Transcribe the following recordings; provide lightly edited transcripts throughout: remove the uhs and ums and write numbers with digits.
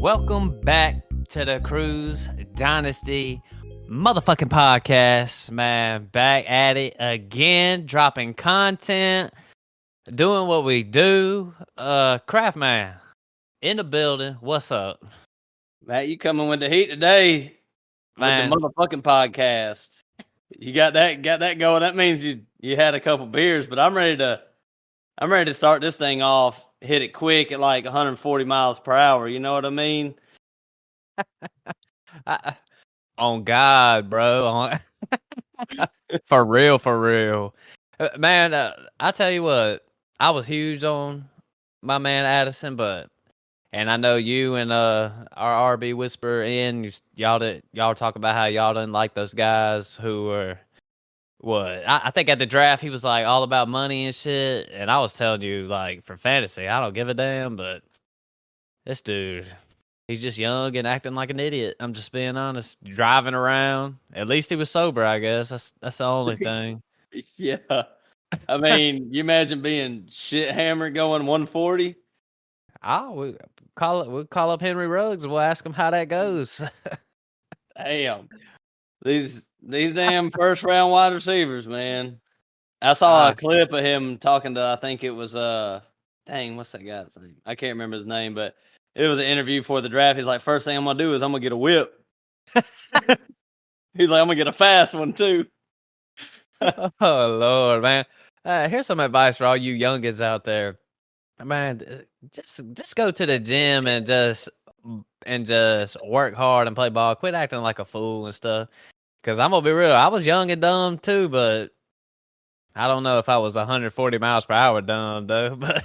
Welcome back to the Cruise Dynasty motherfucking podcast, man. Back at it again, dropping content, doing what we do. Craft man in the building. What's up, Matt? You coming with the heat today, man? with the motherfucking podcast. You got that going. That means you had a couple beers, but I'm ready to start this thing off. Hit it quick at like 140 miles per hour. You know what I mean? On God, bro. For real. Man, I tell you what, I was huge on my man Addison, and I know you and our RB Whisper y'all talk about how y'all didn't like those guys who were what I think at the draft he was like all about money and shit, and I was telling you like for fantasy I don't give a damn, but this dude, he's just young and acting like an idiot. I'm just being honest. Driving around. At least he was sober, I guess. That's the only thing. Yeah. I mean, you imagine being shit hammered going 140. We'll call up Henry Ruggs and we'll ask him how that goes. Damn. These damn first round wide receivers, man. I saw a clip of him talking to, I think it was what's that guy's name? I can't remember his name, but it was an interview for the draft. He's like, first thing I'm gonna do is I'm gonna get a whip. He's like, I'm gonna get a fast one too. Oh Lord, man. Here's some advice for all you youngins out there. Man, just go to the gym and just work hard and play ball. Quit acting like a fool and stuff. Cause I'm gonna be real, I was young and dumb too, but I don't know if I was 140 miles per hour dumb though. But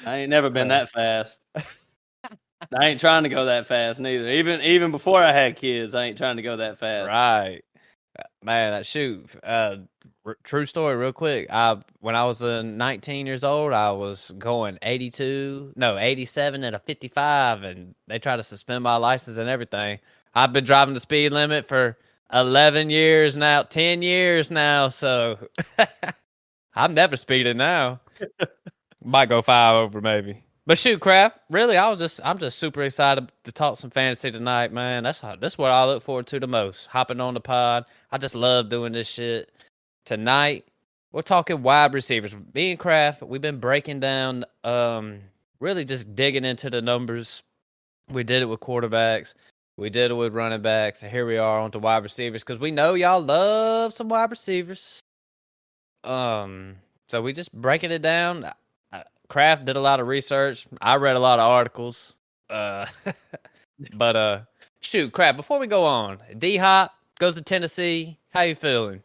I ain't never been that fast. I ain't trying to go that fast neither. Even before I had kids, I ain't trying to go that fast. Right, man. Shoot, true story, real quick. When I was 19 years old, I was going 87 at a 55, and they tried to suspend my license and everything. I've been driving the speed limit for 11 years now, 10 years now, so I'm never speeding now. Might go 5 over maybe. But shoot, Kraft, really, I'm just super excited to talk some fantasy tonight, man. That's what I look forward to the most. Hopping on the pod. I just love doing this shit. Tonight, we're talking wide receivers. Me and Kraft, we've been breaking down, really just digging into the numbers. We did it with quarterbacks. We did it with running backs, and here we are on to wide receivers because we know y'all love some wide receivers. So we just breaking it down. Kraft did a lot of research. I read a lot of articles. But shoot, Kraft, before we go on, D-Hop goes to Tennessee. How you feeling?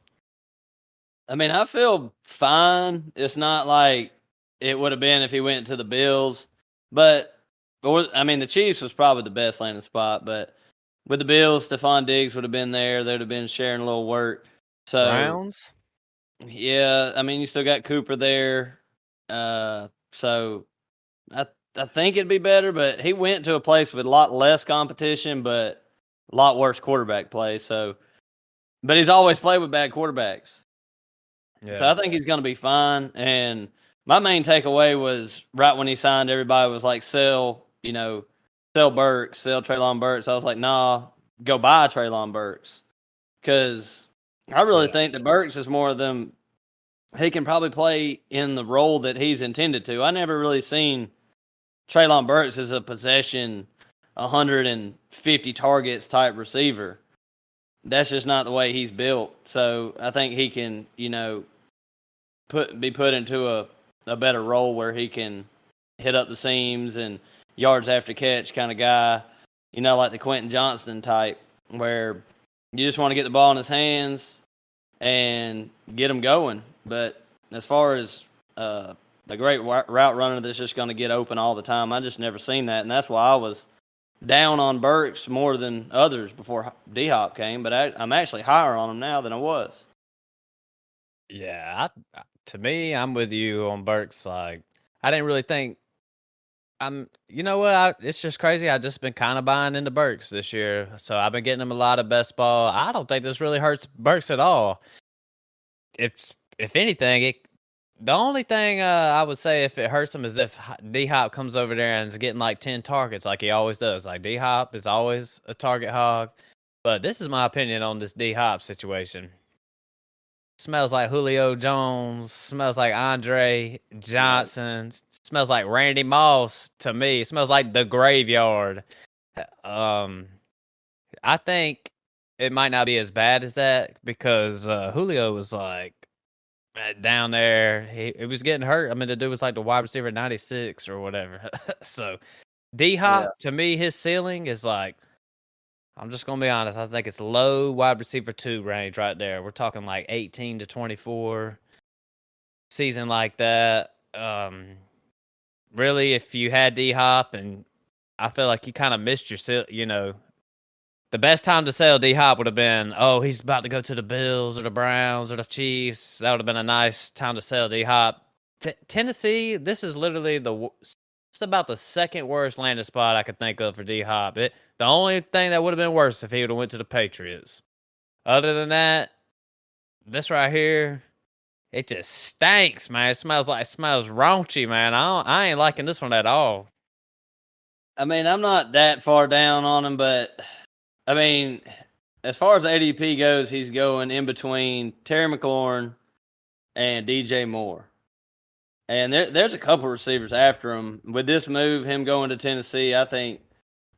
I mean, I feel fine. It's not like it would have been if he went to the Bills. The Chiefs was probably the best landing spot, but with the Bills, Stephon Diggs would have been there. They would have been sharing a little work. So Browns? Yeah, I mean, you still got Cooper there. So I think it'd be better, but he went to a place with a lot less competition, but a lot worse quarterback play. But he's always played with bad quarterbacks. Yeah. So I think he's going to be fine. And my main takeaway was right when he signed, everybody was like, sell Burks, sell Treylon Burks. I was like, nah, go buy Treylon Burks. Because I really think that Burks is more of them. He can probably play in the role that he's intended to. I never really seen Treylon Burks as a possession, 150 targets type receiver. That's just not the way he's built. So I think he can, be put into a better role where he can hit up the seams and yards after catch kind of guy, like the Quentin Johnston type, where you just want to get the ball in his hands and get him going. But as far as the great route runner that's just going to get open all the time, I just never seen that. And that's why I was down on Burks more than others before D-Hop came. But I'm actually higher on him now than I was. Yeah, to me, I'm with you on Burks. Like, I didn't really think You know what? It's just crazy. I just been kind of buying into Burks this year, so I've been getting him a lot of best ball. I don't think this really hurts Burks at all. If anything, the only thing I would say if it hurts him is if D Hop comes over there and is getting like 10 targets like he always does. Like D Hop is always a target hog. But this is my opinion on this D Hop situation. Smells like Julio Jones. Smells like Andre Johnson. Smells like Randy Moss to me. Smells like the graveyard. Um, I think it might not be as bad as that because Julio was like down there. He was getting hurt. I mean, the dude was like the wide receiver 96 or whatever. So D Yeah. Hop to me, his ceiling is like, I'm just gonna be honest. I think it's low wide receiver 2 range right there. We're talking like 18 to 24 season like that. Really, if you had D Hop, and I feel like you kind of missed your, the best time to sell D Hop would have been, oh, he's about to go to the Bills or the Browns or the Chiefs. That would have been a nice time to sell D Hop. Tennessee, this is literally it's about the second worst landing spot I could think of for D Hop. The only thing that would have been worse if he would have went to the Patriots. Other than that, this right here, it just stinks, man. It smells raunchy, man. I ain't liking this one at all. I mean, I'm not that far down on him, but I mean, as far as ADP goes, he's going in between Terry McLaurin and DJ Moore. And there's a couple receivers after him. With this move, him going to Tennessee, I think,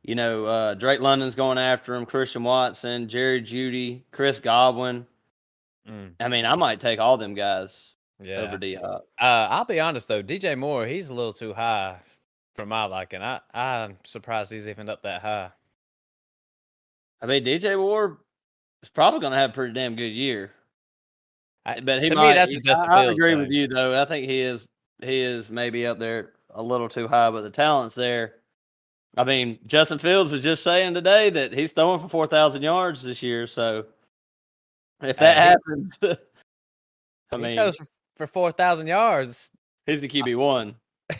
Drake London's going after him, Christian Watson, Jerry Jeudy, Chris Godwin. I mean, I might take all them guys over D-Hop. I'll be honest, though. DJ Moore, he's a little too high for my liking. I'm surprised he's even up that high. I mean, DJ Moore is probably going to have a pretty damn good year. But he to might. Me, that's a Justin Fields I agree thing. with you, though. I think he is maybe up there a little too high, but the talent's there. I mean, Justin Fields was just saying today that he's throwing for 4,000 yards this year. So if that happens, he goes for 4,000 yards. He's the QB1.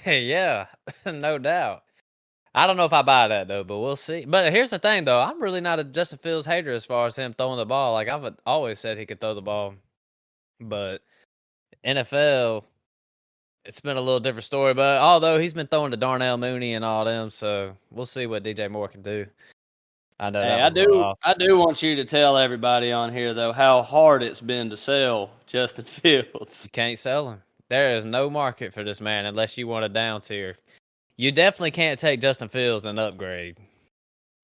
Yeah, no doubt. I don't know if I buy that, though, but we'll see. But here's the thing, though. I'm really not a Justin Fields hater as far as him throwing the ball. Like, I've always said he could throw the ball. But NFL, it's been a little different story. But although he's been throwing to Darnell Mooney and all them, so we'll see what DJ Moore can do. I know that was I do want you to tell everybody on here, though, how hard it's been to sell Justin Fields. You can't sell him. There is no market for this man unless you want a down tier. You definitely can't take Justin Fields and upgrade.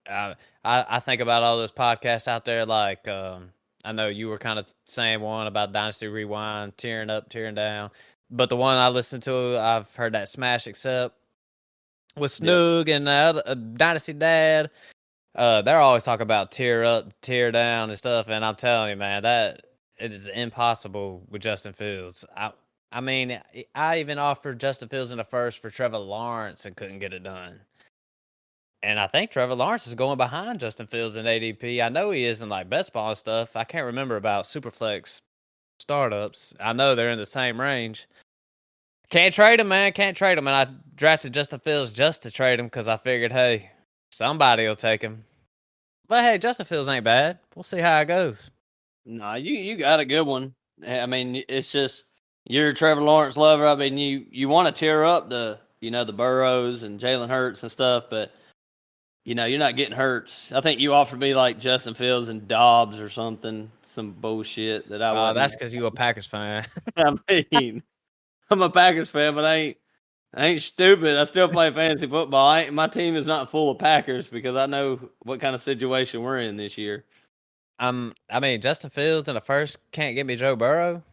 I think about all those podcasts out there, like I know you were kind of saying one about Dynasty Rewind, tearing up, tearing down. But the one I listened to, I've heard that Smash Accept with Snoog and Dynasty Dad. They're always talking about tear up, tear down and stuff. And I'm telling you, man, that it is impossible with Justin Fields. I mean, I even offered Justin Fields in the first for Trevor Lawrence and couldn't get it done. And I think Trevor Lawrence is going behind Justin Fields in ADP. I know he is in like best ball and stuff. I can't remember about Superflex startups. I know they're in the same range. Can't trade him, man. Can't trade him. And I drafted Justin Fields just to trade him because I figured, hey, somebody will take him. But hey, Justin Fields ain't bad. We'll see how it goes. Nah, you got a good one. I mean, it's just you're a Trevor Lawrence lover. I mean, you want to tear up the Burrows and Jalen Hurts and stuff, but you're not getting Hurts. I think you offered me like Justin Fields and Dobbs or something, some bullshit that I wasn't. That's because you a Packers fan. I mean, I'm a Packers fan, but I ain't stupid. I still play fantasy football. My team is not full of Packers because I know what kind of situation we're in this year. I mean, Justin Fields in the first can't get me Joe Burrow.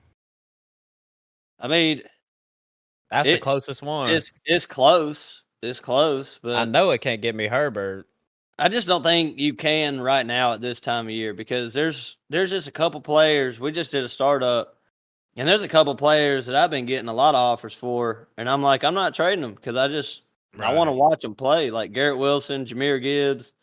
I mean, that's the closest one. It's close. It's close, but I know it can't get me Herbert. I just don't think you can right now at this time of year because there's just a couple players. We just did a startup, and there's a couple players that I've been getting a lot of offers for, and I'm like, I'm not trading them because I want to watch them play. Like Garrett Wilson, Jahmyr Gibbs.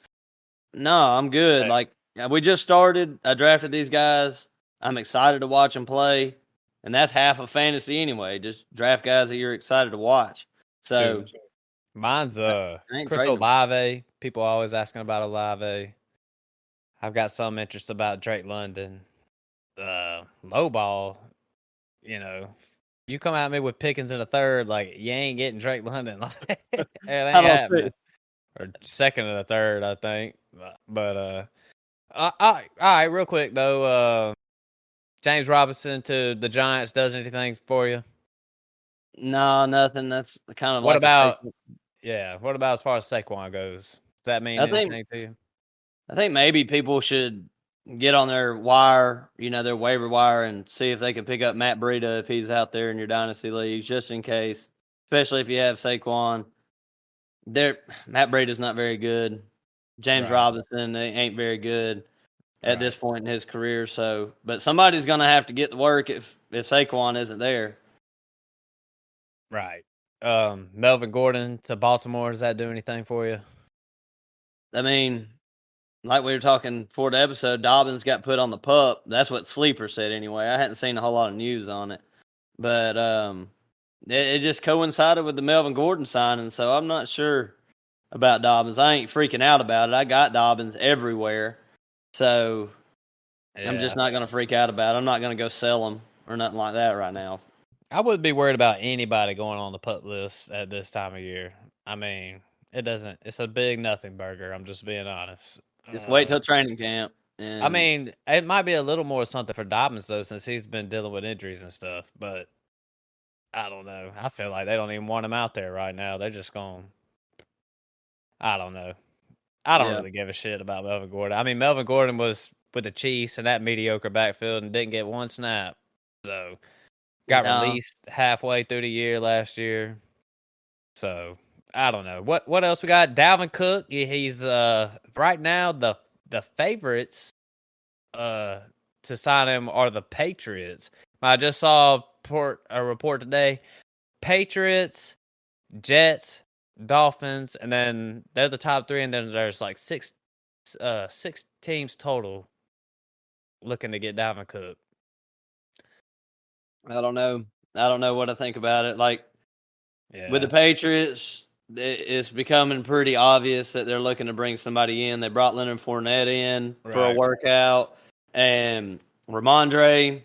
No, I'm good. Like we just started. I drafted these guys. I'm excited to watch them play, and that's half of fantasy anyway. Just draft guys that you're excited to watch. So. Mine's I ain't Chris trading him. Olave. People always asking about Olave. I've got some interest about Drake London. Low ball, you know. You come at me with Pickens in a third, like you ain't getting Drake London. It I ain't don't happening. think. Or second and a third, I think. But all right, real quick though. James Robinson to the Giants does anything for you? No, nothing. That's kind of What like a about safety. What about as far as Saquon goes? Does that mean I think anything to you? I think maybe people should get on their wire, their waiver wire, and see if they can pick up Matt Breida if he's out there in your dynasty leagues, just in case. Especially if you have Saquon. Matt Breida's not very good. James Right. Robinson ain't very good at this Right. point in his career. So, but somebody's gonna have to get the work if Saquon isn't there. Right. Melvin Gordon to Baltimore, does that do anything for you? I mean, like we were talking for the episode, Dobbins got put on the pup. That's what Sleeper said anyway. I hadn't seen a whole lot of news on it, but it just coincided with the Melvin Gordon signing. So I'm not sure about Dobbins. I ain't freaking out about it. I got Dobbins everywhere, so I'm just Yeah. not gonna freak out about it. I'm not gonna go sell him or nothing like that right now. I wouldn't be worried about anybody going on the pup list at this time of year. I mean, it's a big nothing burger. I'm just being honest. Just wait till training camp. I And mean, it might be a little more something for Dobbins though, since he's been dealing with injuries and stuff. But I don't know. I feel like they don't even want him out there right now. They're just going. I don't know. I don't yeah, really give a shit about Melvin Gordon. I mean, Melvin Gordon was with the Chiefs and that mediocre backfield and didn't get one snap. So got no, released halfway through the year last year. So I don't know. What else we got? Dalvin Cook. He's right now the favorites uh to sign him are the Patriots. I just saw a report today. Patriots, Jets, Dolphins, and then they're the top three, and then there's like six teams total looking to get Dalvin Cook. I don't know. I don't know what to think about it. Like with the Yeah. Patriots, it's becoming pretty obvious that they're looking to bring somebody in. They brought Leonard Fournette in for a Right. workout, and Ramondre,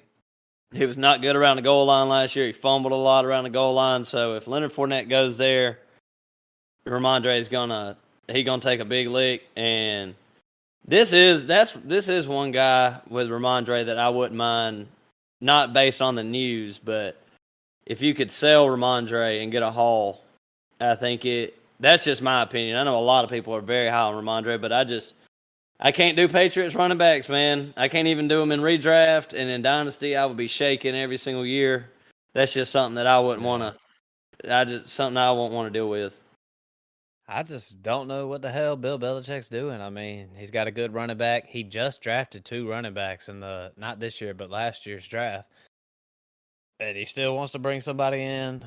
he was not good around the goal line last year. He fumbled a lot around the goal line. So if Leonard Fournette goes there, Ramondre is gonna take a big lick. And this is one guy with Ramondre that I wouldn't mind, not based on the news, but if you could sell Ramondre and get a haul, I think that's just my opinion. I know a lot of people are very high on Ramondre, but I can't do Patriots running backs, man. I can't even do them in redraft, and in Dynasty, I would be shaking every single year. That's just something that I wouldn't want Yeah. to. Something I won't want to deal with. I just don't know what the hell Bill Belichick's doing. I mean, he's got a good running back. He just drafted two running backs in the not this year, but last year's draft. And he still wants to bring somebody in.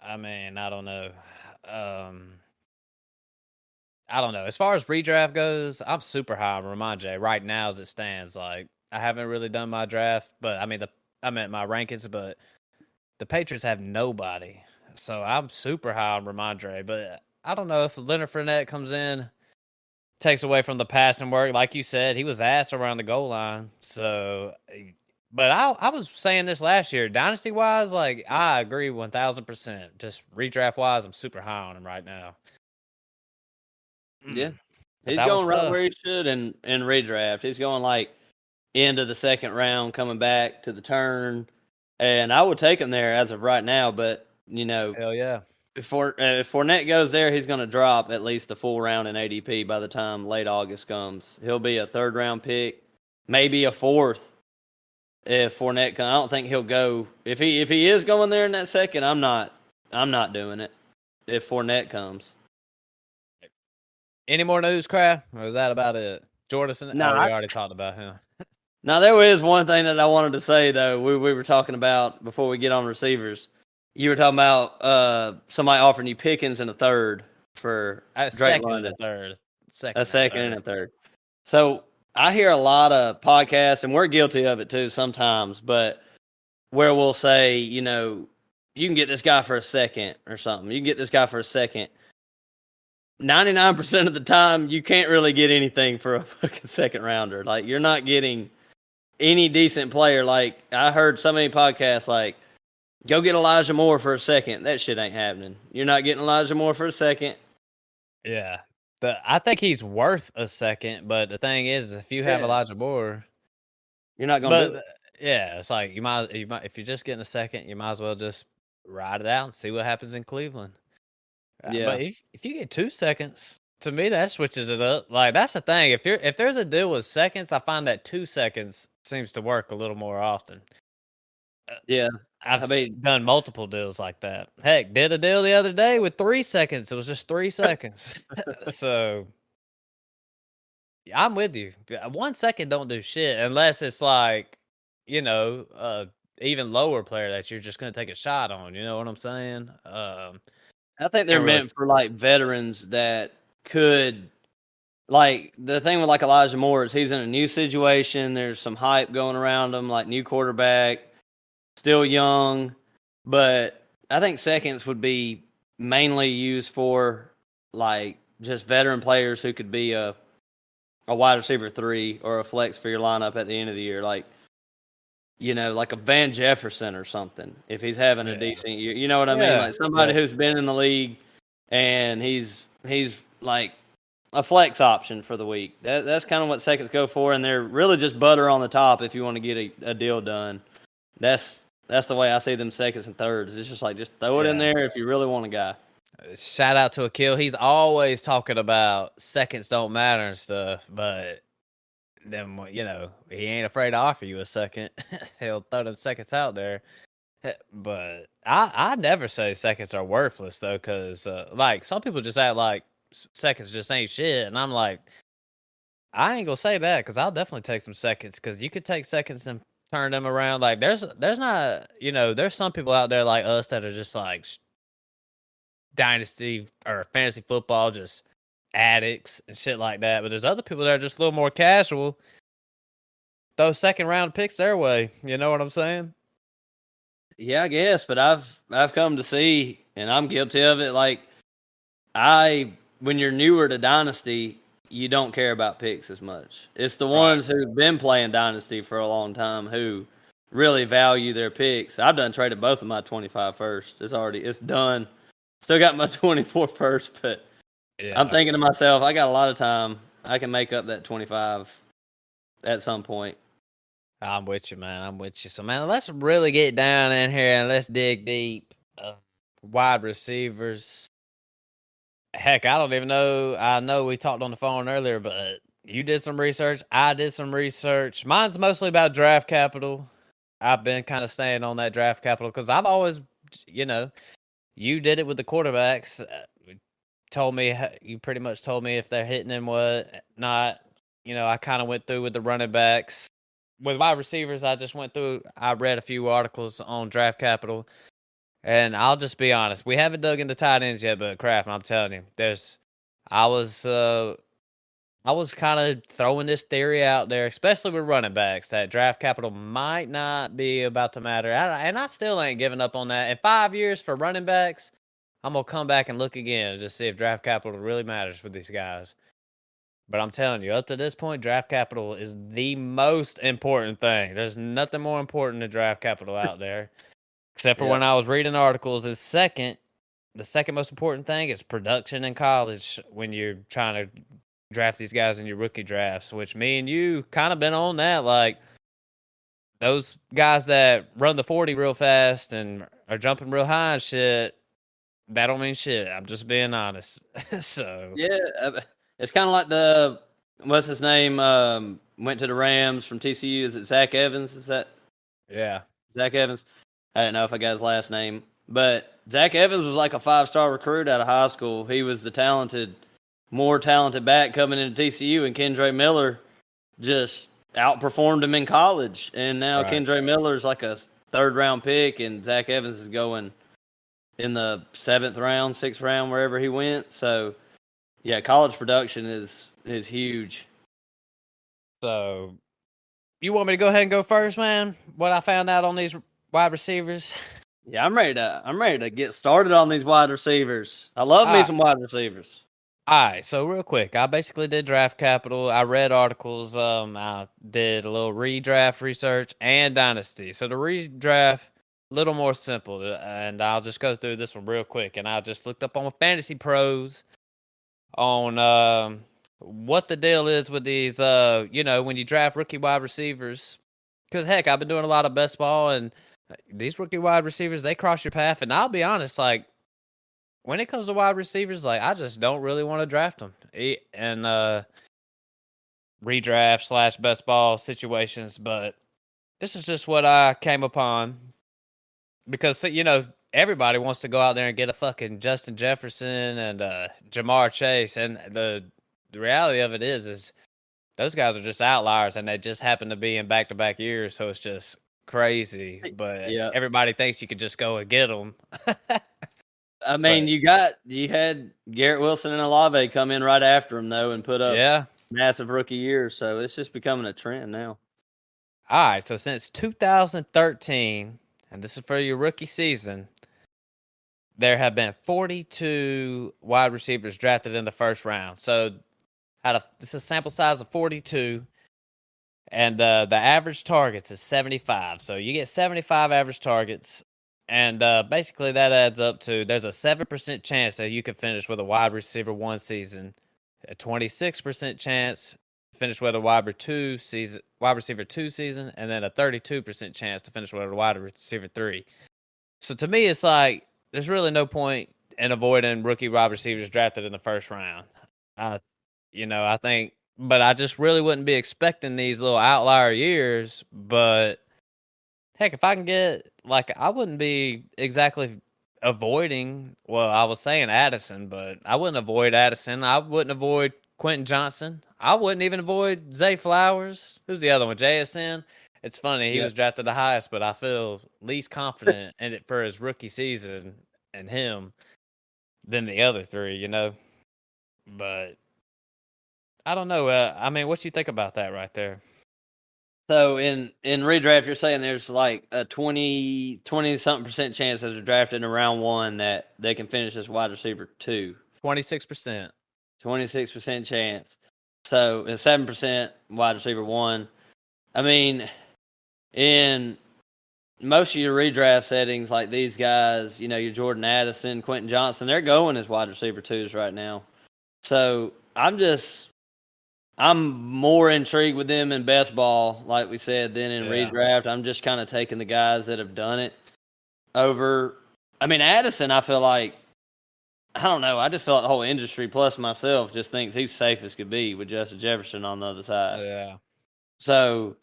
I mean, I don't know. Um, I don't know. As far as redraft goes, I'm super high on Ramondre right now as it stands. Like I haven't really done my draft, but I meant my rankings, but the Patriots have nobody. So I'm super high on Ramondre, but I don't know if Leonard Fournette comes in, takes away from the passing work. Like you said, he was ass around the goal line. So, but I was saying this last year, dynasty wise, like I agree 1000%. Just redraft wise, I'm super high on him right now. Yeah, But he's that was going right tough. where he should in redraft. He's going like end of the second round, coming back to the turn, and I would take him there as of right now. But Hell yeah. if Fournette goes there, he's going to drop at least a full round in ADP by the time late August comes. He'll be a third round pick, maybe a fourth. If Fournette comes, I don't think he'll go. If he is going there in that second, I'm not doing it. If Fournette comes, Any more news, Crab? Or is that about it? Jordison? no. Oh, we already talked about him. Now there is one thing that I wanted to say though. We were talking about before we get on receivers. You were talking about somebody offering you Pickens in a third for A Drake second and a London, third. a Second and a second and third. a third. So I hear a lot of podcasts, and we're guilty of it too sometimes. But where we'll say, you can get this guy for a second or something. You can get this guy for a second. 99% of the time, you can't really get anything for a fucking second rounder. Like, you're not getting any decent player. Like, I heard so many podcasts, like, go get Elijah Moore for a second. That shit ain't happening. You're not getting Elijah Moore for a second. Yeah. I think he's worth a second, but the thing is, if you have Yeah. Elijah Moore, You're not going to do but it. yeah, it's like you might if you're just getting a second, you might as well just ride it out and see what happens in Cleveland. Yeah. But if you get 2 seconds, to me that switches it up. Like that's the thing. If there's a deal with seconds, I find that 2 seconds seems to work a little more often. Yeah. I I've mean, done multiple deals like that. Heck, did a deal the other day with 3 seconds. It was just 3 seconds. So I'm with you. 1 second don't do shit unless it's like, even lower player that you're just gonna take a shot on. You know what I'm saying? I think they're Can't really. meant for like veterans that could, like, the thing with like Elijah Moore is he's in a new situation. There's some hype going around him, like new quarterback, still young, but I think seconds would be mainly used for like just veteran players who could be a wide receiver 3 or a flex for your lineup at the end of the year, like, like a Van Jefferson or something. If he's having a Yeah. decent year, you know what I mean? Yeah. Like somebody Yeah. who's been in the league and he's like a flex option for the week. That's kind of what seconds go for, and they're really just butter on the top if you want to get a deal done. That's the way I see them seconds and thirds. It's just like just throw it in Yeah. there if you really want a guy. Shout out to Akil. He's always talking about seconds don't matter and stuff, but then he ain't afraid to offer you a second. He'll throw them seconds out there. But I never say seconds are worthless though, because like some people just act like seconds just ain't shit, and I'm like, I ain't gonna say that because I'll definitely take some seconds because you could take seconds and turn them around. Like there's not there's some people out there like us that are just like dynasty or fantasy football just addicts and shit like that. But there's other people that are just a little more casual. Those second round picks their way. You know what I'm saying? Yeah, I guess, but I've come to see, and I'm guilty of it. Like when you're newer to Dynasty, you don't care about picks as much. It's the Right. ones who've been playing Dynasty for a long time who really value their picks. I've done traded both of my 25 first. It's done. Still got my 24 first, but I'm Yeah. thinking to myself, I got a lot of time. I can make up that 25 at some point. I'm with you, man. I'm with you. So, man, let's really get down in here and let's dig deep. Wide receivers. Heck, I don't even know. I know we talked on the phone earlier, but you did some research. I did some research. Mine's mostly about draft capital. I've been kind of staying on that draft capital because I've always, you did it with the quarterbacks. You pretty much told me if they're hitting and what not. I kind of went through with the running backs. With wide receivers, I read a few articles on draft capital, and I'll just be honest. We haven't dug into tight ends yet, but Kraft, I'm telling you, I was, I was kind of throwing this theory out there, especially with running backs, that draft capital might not be about to matter. And I still ain't giving up on that. In 5 years for running backs, I'm going to come back and look again and just see if draft capital really matters with these guys. But I'm telling you, up to this point, draft capital is the most important thing. There's nothing more important than draft capital out there. Except for Yep. when I was reading articles, the second most important thing is production in college when you're trying to draft these guys in your rookie drafts, which me and you kind of been on that. Like those guys that run the 40 real fast and are jumping real high and shit, that don't mean shit. I'm just being honest. So Yeah, it's kind of like what's his name went to the Rams from TCU. Is it Zach Evans? Is that yeah, Zach Evans? I don't know if I got his last name, but Zach Evans was like a 5-star recruit out of high school. He was the more talented back coming into TCU, and Kendra Miller just outperformed him in college. And now right. Kendra Miller's like a 3rd-round pick, and Zach Evans is going in the 7th round, 6th round, wherever he went. So, yeah, college production is huge. So you want me to go ahead and go first, man? What I found out on these wide receivers. Yeah, I'm ready to get started on these wide receivers. I love All me right. some wide receivers. All right, so real quick, I basically did draft capital. I read articles. I did a little redraft research and dynasty. So the redraft, a little more simple, and I'll just go through this one real quick. And I just looked up on Fantasy Pros on what the deal is with these. When you draft rookie wide receivers, because heck, I've been doing a lot of best ball, and these rookie wide receivers they cross your path. And I'll be honest, like when it comes to wide receivers, like I just don't really want to draft them. And redraft slash best ball situations, but this is just what I came upon because everybody wants to go out there and get a fucking Justin Jefferson and Jamar Chase, and the reality of it is those guys are just outliers, and they just happen to be in back to back years, so it's just crazy. But Yeah. everybody thinks you could just go and get them. I mean, But you had Garrett Wilson and Olave come in right after him though, and put up yeah. massive rookie years. So it's just becoming a trend now. All right, so since 2013, and this is for your rookie season, there have been 42 wide receivers drafted in the first round. So, this is a sample size of 42, and the average targets is 75. So you get 75 average targets, and basically that adds up to there's a 7% chance that you can finish with a wide receiver one season, a 26% chance to finish with a wide receiver two season, and then a 32% chance to finish with a wide receiver three. So to me, it's like there's really no point in avoiding rookie wide receivers drafted in the first round. I, I think, but I just really wouldn't be expecting these little outlier years. But heck, if I can get like, I wouldn't be exactly avoiding. Well, I was saying Addison, but I wouldn't avoid Addison. I wouldn't avoid Quentin Johnson. I wouldn't even avoid Zay Flowers. Who's the other one? JSN. It's funny he Yeah. was drafted the highest, but I feel least confident in it for his rookie season and him than the other three. But I don't know. I mean, what you think about that right there? So in redraft, you're saying there's like a 20 something percent chance that they're drafted in round one that they can finish as wide receiver two. 26%. 26% chance. So a 7% wide receiver one. I mean, in most of your redraft settings, like these guys, your Jordan Addison, Quentin Johnson, they're going as wide receiver twos right now. So I'm more intrigued with them in best ball, like we said, than in Yeah. redraft. I'm just kind of taking the guys that have done it over. I mean, Addison, I feel like, I don't know. I just feel like the whole industry, plus myself, just thinks he's safe as could be with Justin Jefferson on the other side. Yeah. So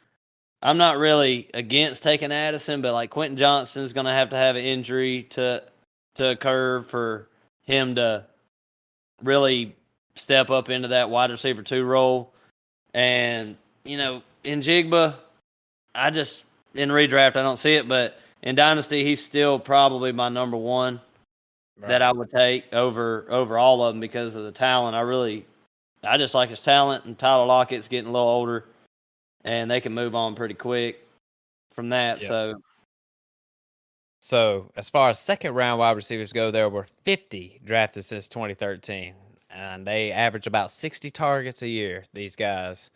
I'm not really against taking Addison, but like Quentin Johnston's going to have an injury to occur for him to really step up into that wide receiver two role. And, in Jigba, in redraft, I don't see it, but in Dynasty, he's still probably my number one that I Right. would take over all of them because of the talent. I just like his talent, and Tyler Lockett's getting a little older, and they can move on pretty quick from that. Yep. So, So, as far as second round wide receivers go, there were 50 drafted since 2013, and they average about 60 targets a year, these guys.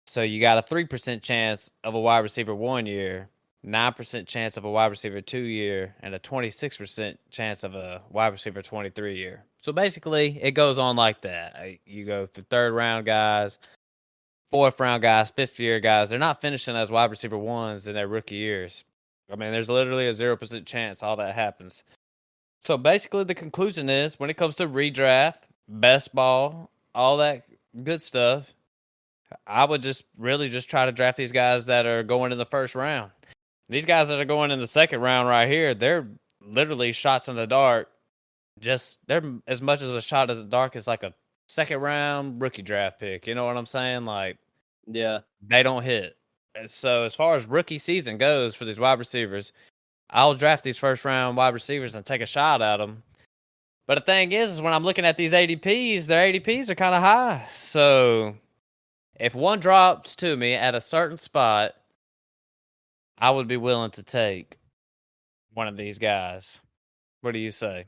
So, you got a 3% chance of a wide receiver 1 year, 9% chance of a wide receiver 2 year, and a 26% chance of a wide receiver 23 year. So, basically, it goes on like that. You go through third round guys, fourth round guys, fifth year guys. They're not finishing as wide receiver ones in their rookie years. I mean, there's literally a 0% chance all that happens. So basically, the conclusion is when it comes to redraft, best ball, all that good stuff, I would just really just try to draft these guys that are going in the first round. These guys that are going in the second round right here, they're literally shots in the dark. They're as much as a shot in the dark as like a second round rookie draft pick. You know what I'm saying? Like yeah. they don't hit. And so as far as rookie season goes for these wide receivers, I'll draft these first round wide receivers and take a shot at them. But the thing is when I'm looking at these ADPs, their ADPs are kind of high. So if one drops to me at a certain spot, I would be willing to take one of these guys. What do you say?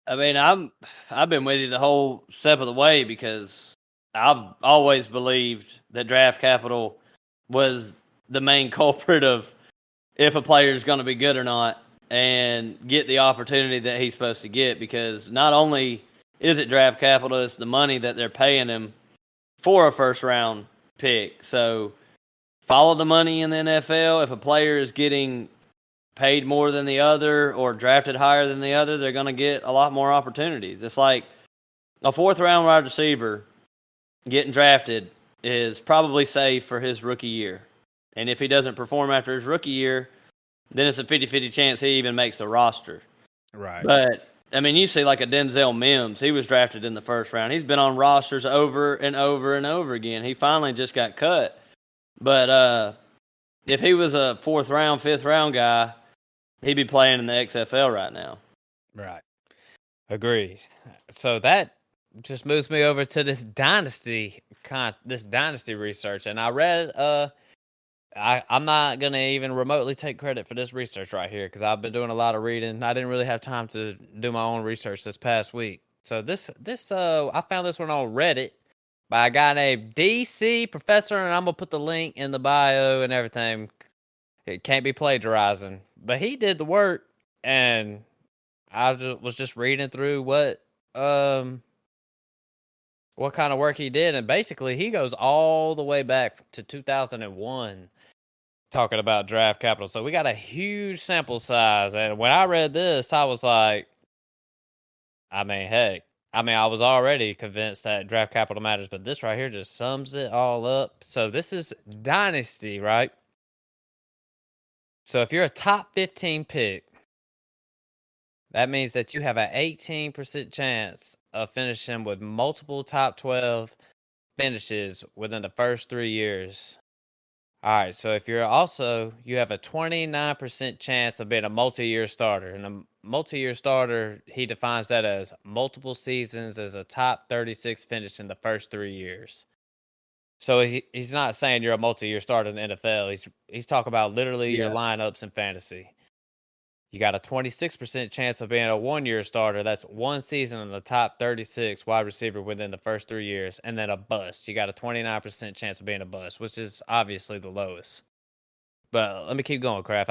I mean, I've been with you the whole step of the way because I've always believed that draft capital was the main culprit of if a player is going to be good or not and get the opportunity that he's supposed to get. Because not only is it draft capital, it's the money that they're paying him for a first round pick. So follow the money in the NFL. If a player is getting paid more than the other or drafted higher than the other, they're going to get a lot more opportunities. It's like a fourth round wide receiver getting drafted is probably safe for his rookie year. And if he doesn't perform after his rookie year, then it's a 50-50 chance he even makes the roster. Right. But, I mean, you see like a Denzel Mims. He was drafted in the first round. He's been on rosters over and over and over again. He finally just got cut. But if he was a fourth round, fifth round guy, he'd be playing in the XFL right now. Right. Agreed. So that just moves me over to this dynasty research, and I read. I'm not gonna even remotely take credit for this research right here because I've been doing a lot of reading. I didn't really have time to do my own research this past week. So I found this one on Reddit by a guy named DC Professor, and I'm gonna put the link in the bio and everything. It can't be plagiarizing, but he did the work, and was just reading through what kind of work he did, and basically he goes all the way back to 2001 talking about draft capital. So we got a huge sample size, and when I read this, I was like, I mean, heck, I was already convinced that draft capital matters, but this right here just sums it all up. So this is dynasty, right? So if you're a top 15 pick, that means that you have an 18% chance of finishing with multiple top 12 finishes within the first 3 years. All right, so if you have a 29% chance of being a multi-year starter. And a multi-year starter, he defines that as multiple seasons as a top 36 finish in the first 3 years. So he's not saying you're a multi-year starter in the NFL. He's talking about literally your Yeah. lineups in fantasy. You got a 26% chance of being a 1-year starter. That's one season in the top 36 wide receiver within the first 3 years. And then a bust. You got a 29% chance of being a bust, which is obviously the lowest. But let me keep going, Kraft.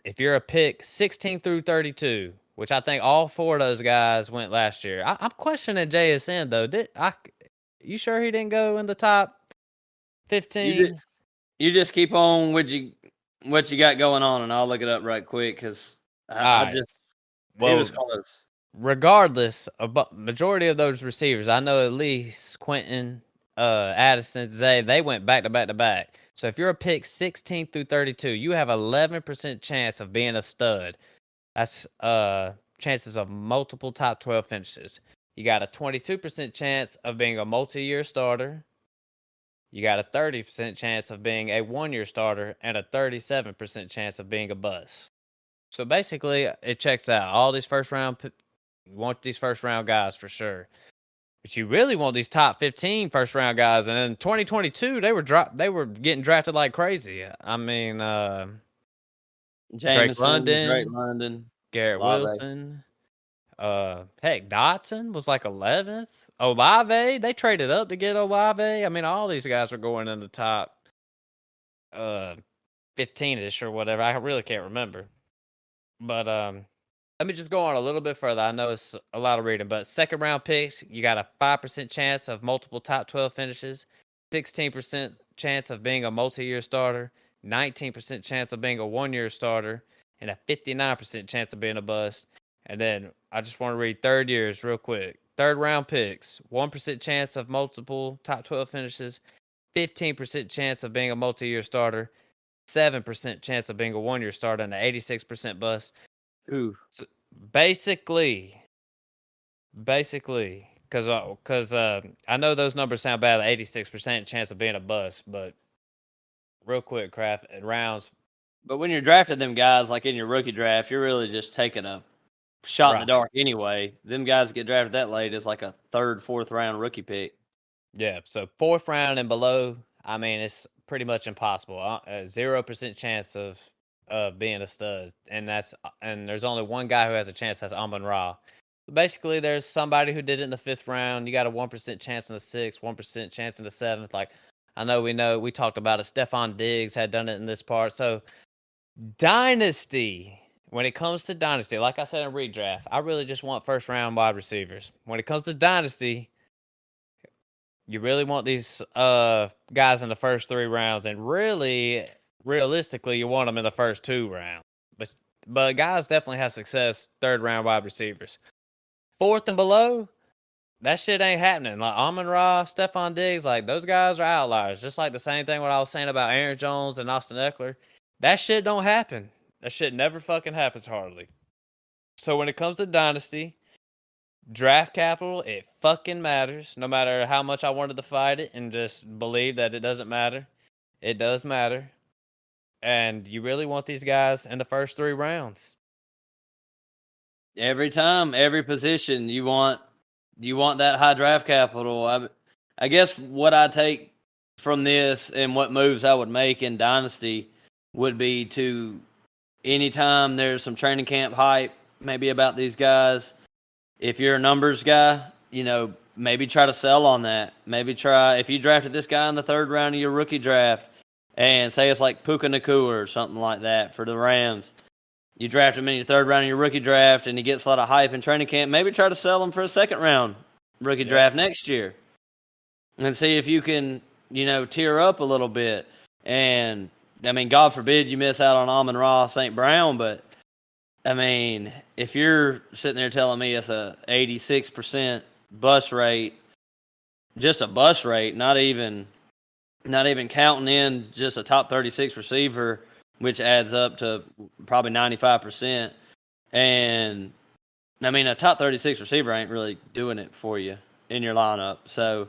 If you're a pick 16 through 32, which I think all four of those guys went last year. I'm questioning JSN, though. You sure he didn't go in the top You just, 15? you just keep on with what you got going on, and I'll look it up right quick because All I right. just he was Well, close. regardless, majority of those receivers, I know at least Quentin, Addison, Zay, they went back to back to back. So if you're a pick 16 through 32, you have 11% chance of being a stud. That's chances of multiple top 12 finishes. You got a 22% chance of being a multi-year starter. You got a 30% chance of being a 1-year starter and a 37% chance of being a bust. So basically, it checks out. All these you want these first round guys for sure. But you really want these top 15 first round guys. And in 2022, they were getting drafted like crazy. I mean, Drake Jameson, Drake London, London, Garrett Lave. Wilson, heck, Dotson was like 11th. Olave, they traded up to get Olave. I mean, all these guys were going in the top 15ish or whatever. I really can't remember. But let me just go on a little bit further. I know it's a lot of reading, but second round picks, you got a 5% chance of multiple top 12 finishes, 16% chance of being a multi-year starter, 19% chance of being a 1-year starter, and a 59% chance of being a bust. And then I just want to read third years real quick. Third round picks, 1% chance of multiple top 12 finishes, 15% chance of being a multi-year starter, 7% chance of being a 1-year starter, and an 86% bust. Ooh. So basically, because I know those numbers sound bad, 86% chance of being a bust, but real quick, Kraft, it rounds. But when you're drafting them guys, like in your rookie draft, you're really just taking a shot in the Right. dark anyway. Them guys get drafted that late is like a third, fourth round rookie pick. Yeah, so fourth round and below, I mean, it's pretty much impossible. 0% chance of being a stud, and there's only one guy who has a chance. That's Amon Ra. Basically, there's somebody who did it in the 5th round. You got a 1% chance in the 6th, 1% chance in the 7th. Like, I know we talked about it. Stephon Diggs had done it in this part. So, Dynasty. When it comes to Dynasty, like I said in redraft, I really just want first round wide receivers. When it comes to Dynasty, you really want these guys in the first 3 rounds, and really, realistically, you want them in the first 2 rounds. But guys definitely have success 3rd round wide receivers. 4th and below, that shit ain't happening. Like Amon-Ra, Stephon Diggs, like those guys are outliers. Just like the same thing what I was saying about Aaron Jones and Austin Eckler. That shit don't happen. That shit never fucking happens hardly. So when it comes to Dynasty, draft capital, it fucking matters. No matter how much I wanted to fight it and just believe that it doesn't matter, it does matter. And you really want these guys in the first 3 rounds. Every time, every position, you want that high draft capital. I guess what I take from this and what moves I would make in Dynasty would be to anytime there's some training camp hype, maybe about these guys, if you're a numbers guy, maybe try to sell on that. Maybe try, if you drafted this guy in the 3rd round of your rookie draft, and say it's like Puka Nacua or something like that for the Rams. You draft him in your 3rd round of your rookie draft, and he gets a lot of hype in training camp. Maybe try to sell him for a 2nd round rookie draft next year, and see if you can, tear up a little bit. And I mean, God forbid you miss out on Amon-Ra St. Brown, but I mean, if you're sitting there telling me it's a 86% bust rate, just a bust rate, not even counting in just a top 36 receiver, which adds up to probably 95%. And I mean, a top 36 receiver ain't really doing it for you in your lineup. So,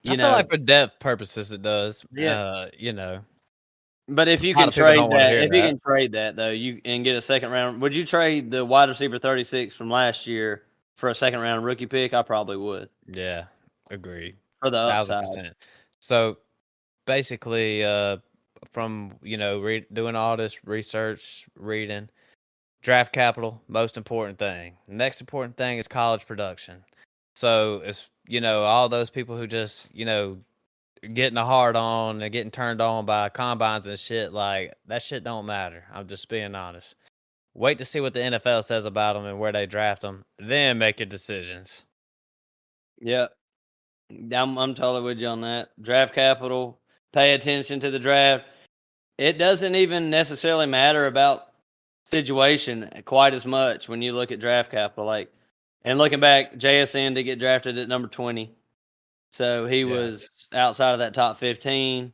I feel like for depth purposes, it does. Yeah. But if you A lot can of people trade don't wanna that, hear if you that. can trade that though, and get a 2nd round, would you trade the wide receiver 36 from last year for a 2nd round rookie pick? I probably would. Yeah, agreed. For the upside. 1,000%. So basically, from doing all this research, reading, draft capital, most important thing. The next important thing is college production. So it's all those people who just getting a hard on and getting turned on by combines and shit, like that shit don't matter. I'm just being honest. Wait to see what the NFL says about them and where they draft them, then make your decisions. Yeah. I'm totally with you on that. Draft capital, pay attention to the draft. It doesn't even necessarily matter about situation quite as much when you look at draft capital. And looking back, JSN did get drafted at number 20. So he was outside of that top 15.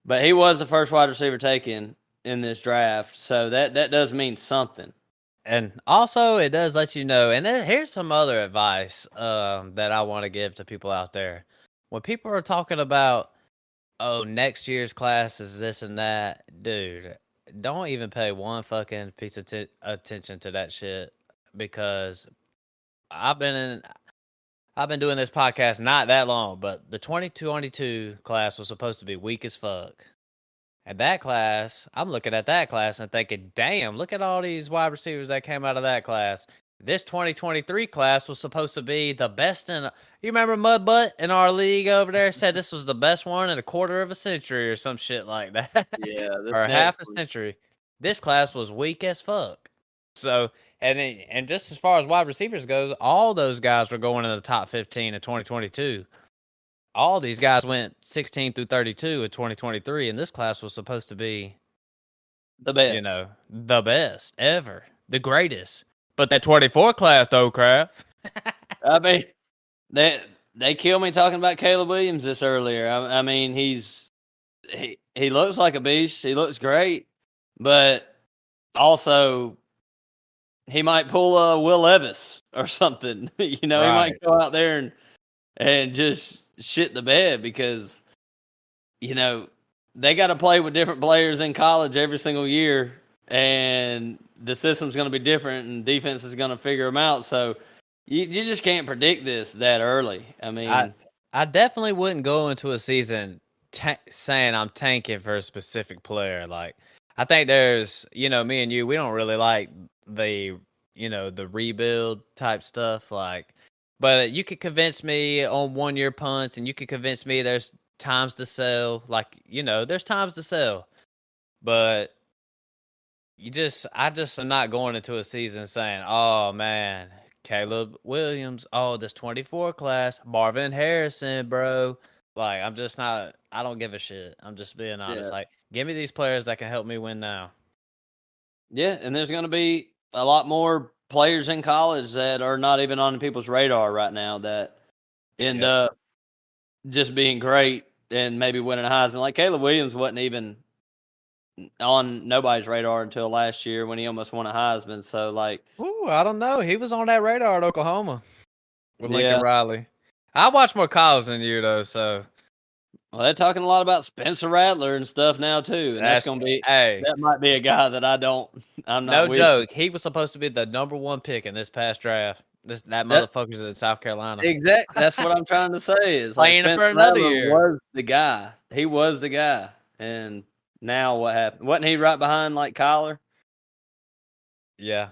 But he was the first wide receiver taken in this draft. So that does mean something. And also, it does let you know. And then here's some other advice that I want to give to people out there. When people are talking about, oh, next year's class is this and that, dude, don't even pay one fucking piece of attention to that shit, because I've been doing this podcast not that long, but the 2022 class was supposed to be weak as fuck. And that class, I'm looking at that class and thinking, damn, look at all these wide receivers that came out of that class. This 2023 class was supposed to be the best in. You remember Mudbutt in our league over there said this was the best one in a quarter of a century or some shit like that. Yeah. Or half a century. This class was weak as fuck. So, and just as far as wide receivers goes, all those guys were going in the top 15 in 2022. All these guys went 16 through 32 in 2023, and this class was supposed to be the best. The best ever, the greatest. But that 24 class, though, crap. I mean, they killed me talking about Caleb Williams this earlier. I mean, he looks like a beast. He looks great, but also he might pull a Will Levis or something. Right. He might go out there and just shit the bed, because they got to play with different players in college every single year, and the system's going to be different, and defense is going to figure them out. So you just can't predict this that early. I mean, I definitely wouldn't go into a season saying I'm tanking for a specific player. Like, I think there's, me and you, we don't really like the the rebuild type stuff. Like, but you could convince me on 1 year punts, and you could convince me there's times to sell. Like, there's times to sell, but I just am not going into a season saying, oh man, Caleb Williams, oh, this 24 class, Marvin Harrison, bro. Like, I'm just not, I don't give a shit. I'm just being honest. Yeah. Like, give me these players that can help me win now. Yeah, and there's going to be a lot more players in college that are not even on people's radar right now that end Yep. up just being great and maybe winning a Heisman. Like Caleb Williams wasn't even on nobody's radar until last year when he almost won a Heisman. So, like, Ooh, I don't know. He was on that radar at Oklahoma with Lincoln yeah. Riley. I watch more college than you, though, so. Well, they're talking a lot about Spencer Rattler and stuff now too, and that's That's, going to be hey, that might be a guy that I'm not no with. joke. He was supposed to be the #1 pick in this past draft. That That motherfucker's in South Carolina. exact. That's what I'm trying to say. Is like Playing it Spencer for another Rattler year. was the guy. He was the guy, and now what happened? Wasn't he right behind like Kyler? Yeah.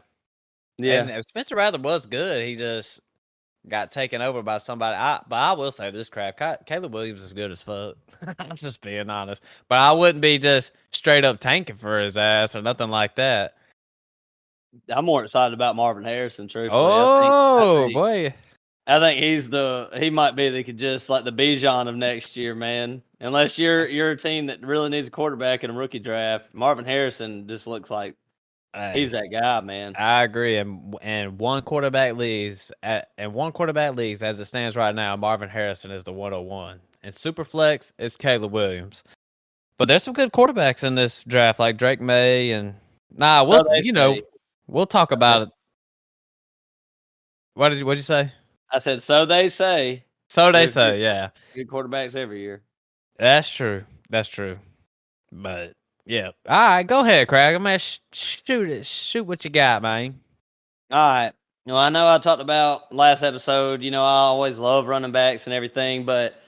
Yeah, And Spencer Rattler was good. He just got taken over by somebody. But I will say this crap. Caleb Williams is good as fuck. I'm just being honest. But I wouldn't be just straight up tanking for his ass or nothing like that. I'm more excited about Marvin Harrison. Truthfully, Oh, boy. I think he might be just like the Bijan of next year, man. Unless you're a team that really needs a quarterback in a rookie draft, Marvin Harrison just looks like he's Hey, that guy, man. I agree. And one quarterback leagues as it stands right now, Marvin Harrison is the 101. And Superflex is Caleb Williams. But there's some good quarterbacks in this draft, like Drake May and So they say. we'll talk about it. What'd you say? I said, so they say. So they There's say, yeah. good quarterbacks every year. That's true. That's true. But yeah. All right, go ahead, Craig. I'm gonna shoot it. Shoot what you got, man. All right. Well, I know I talked about last episode. I always love running backs and everything, but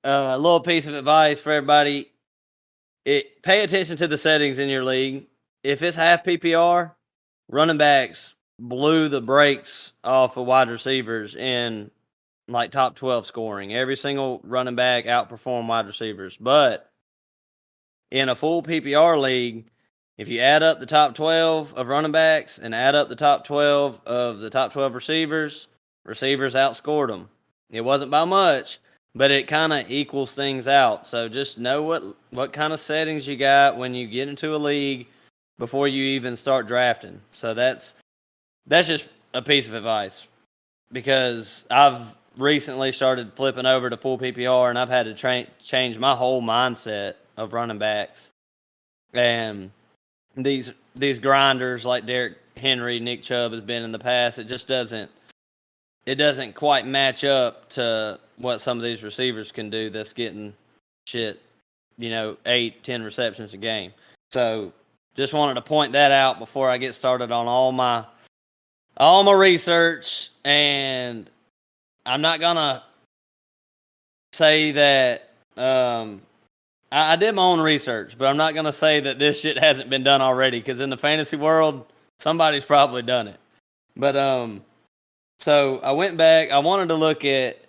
a little piece of advice for everybody: pay attention to the settings in your league. If it's half PPR, running backs blew the brakes off of wide receivers in like top 12 scoring. Every single running back outperformed wide receivers. But in a full PPR league, if you add up the top 12 of running backs and add up the top 12 of the top 12 receivers, receivers outscored them. It wasn't by much, but it kind of equals things out. So just know what kind of settings you got when you get into a league before you even start drafting. So that's just a piece of advice, because I've recently started flipping over to full PPR, and I've had to change my whole mindset of running backs. And these grinders like Derrick Henry, Nick Chubb has been in the past, it doesn't quite match up to what some of these receivers can do that's getting shit, 8-10 receptions a game. So just wanted to point that out before I get started on all my research. And I'm not gonna say that I did my own research, but I'm not gonna say that this shit hasn't been done already, because in the fantasy world, somebody's probably done it. But so I went back. I wanted to look at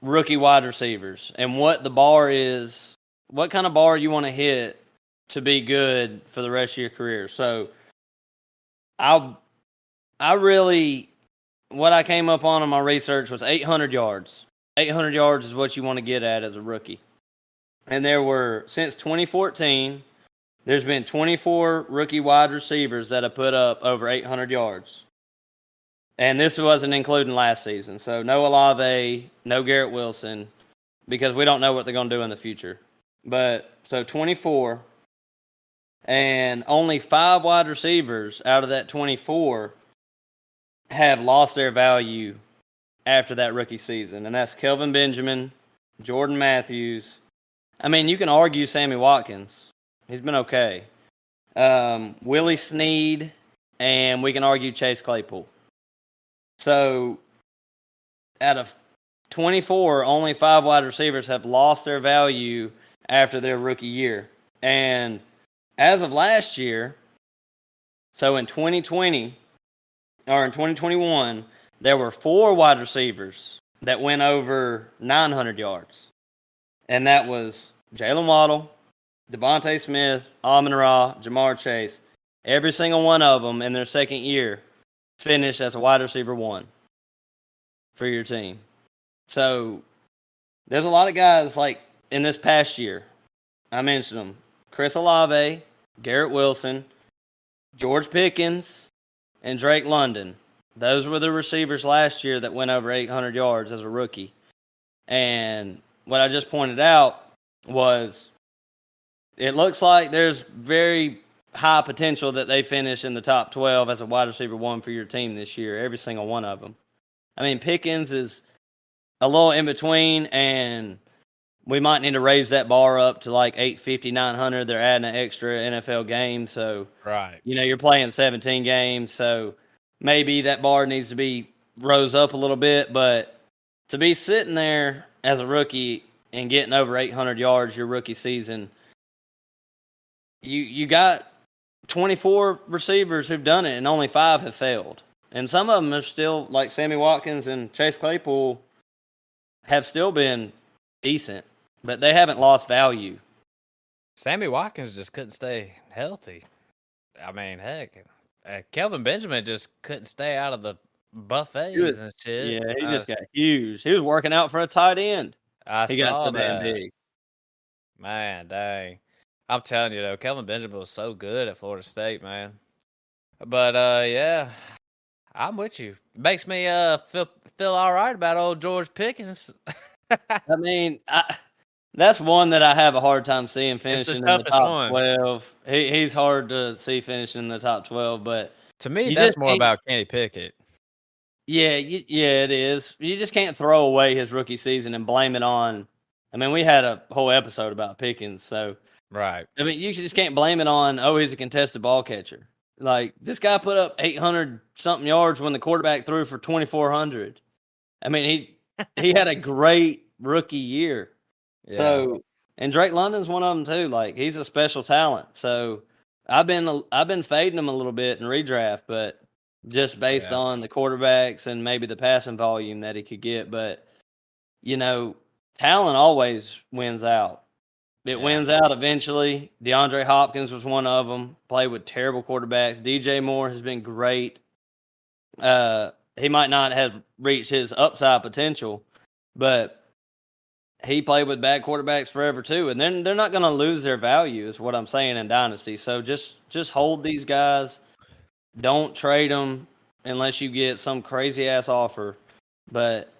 rookie wide receivers and what the bar is, what kind of bar you want to hit to be good for the rest of your career. So I really, what I came up on in my research was 800 yards. 800 yards is what you want to get at as a rookie. And since 2014, there's been 24 rookie wide receivers that have put up over 800 yards. And this wasn't including last season. So no Olave, no Garrett Wilson, because we don't know what they're going to do in the future. But so 24, and only 5 wide receivers out of that 24 have lost their value after that rookie season. And that's Kelvin Benjamin, Jordan Matthews. I mean, you can argue Sammy Watkins. He's been okay. Willie Snead, and we can argue Chase Claypool. So, out of 24, only 5 wide receivers have lost their value after their rookie year. And as of last year, so in 2020, or in 2021, there were 4 wide receivers that went over 900 yards. And that was Jalen Waddle, Devontae Smith, Amon-Ra, Jamar Chase. Every single one of them in their second year finished as a wide receiver 1 for your team. So there's a lot of guys like in this past year. I mentioned them. Chris Olave, Garrett Wilson, George Pickens, and Drake London. Those were the receivers last year that went over 800 yards as a rookie. And what I just pointed out was it looks like there's very high potential that they finish in the top 12 as a wide receiver 1 for your team this year, every single one of them. I mean, Pickens is a little in between, and we might need to raise that bar up to like 850, 900. They're adding an extra NFL game. So, Right. you're playing 17 games. So maybe that bar needs to be rose up a little bit. But to be sitting there as a rookie and getting over 800 yards your rookie season, you got 24 receivers who've done it, and only 5 have failed. And some of them are still, like Sammy Watkins and Chase Claypool, have still been decent, but they haven't lost value. Sammy Watkins just couldn't stay healthy. I mean, heck, Kelvin Benjamin just couldn't stay out of the buffets and shit. Yeah, he just got huge. He was working out for a tight end. I He got saw so damn that. big. Man, dang. I'm telling you though, Kelvin Benjamin was so good at Florida State, man. But yeah, I'm with you. Makes me feel all right about old George Pickens. I mean, that's one that I have a hard time seeing finishing in the toughest top one. 12. He's hard to see finishing in the top 12, but To me, you that's just more can't. about Kenny Pickett. Yeah, it is. You just can't throw away his rookie season and blame it on. I mean, we had a whole episode about Pickens, so Right. I mean, you just can't blame it on, he's a contested ball catcher. Like, this guy put up 800 something yards when the quarterback threw for 2,400. I mean, he had a great rookie year. Yeah. So, and Drake London's one of them too. Like, he's a special talent. So, I've been fading him a little bit in redraft, but just based on the quarterbacks and maybe the passing volume that he could get. But talent always wins out. It wins out eventually. DeAndre Hopkins was one of them. Played with terrible quarterbacks. DJ Moore has been great. He might not have reached his upside potential, but he played with bad quarterbacks forever too. And then they're not going to lose their value, is what I'm saying in Dynasty. So just hold these guys. Don't trade them unless you get some crazy ass offer. But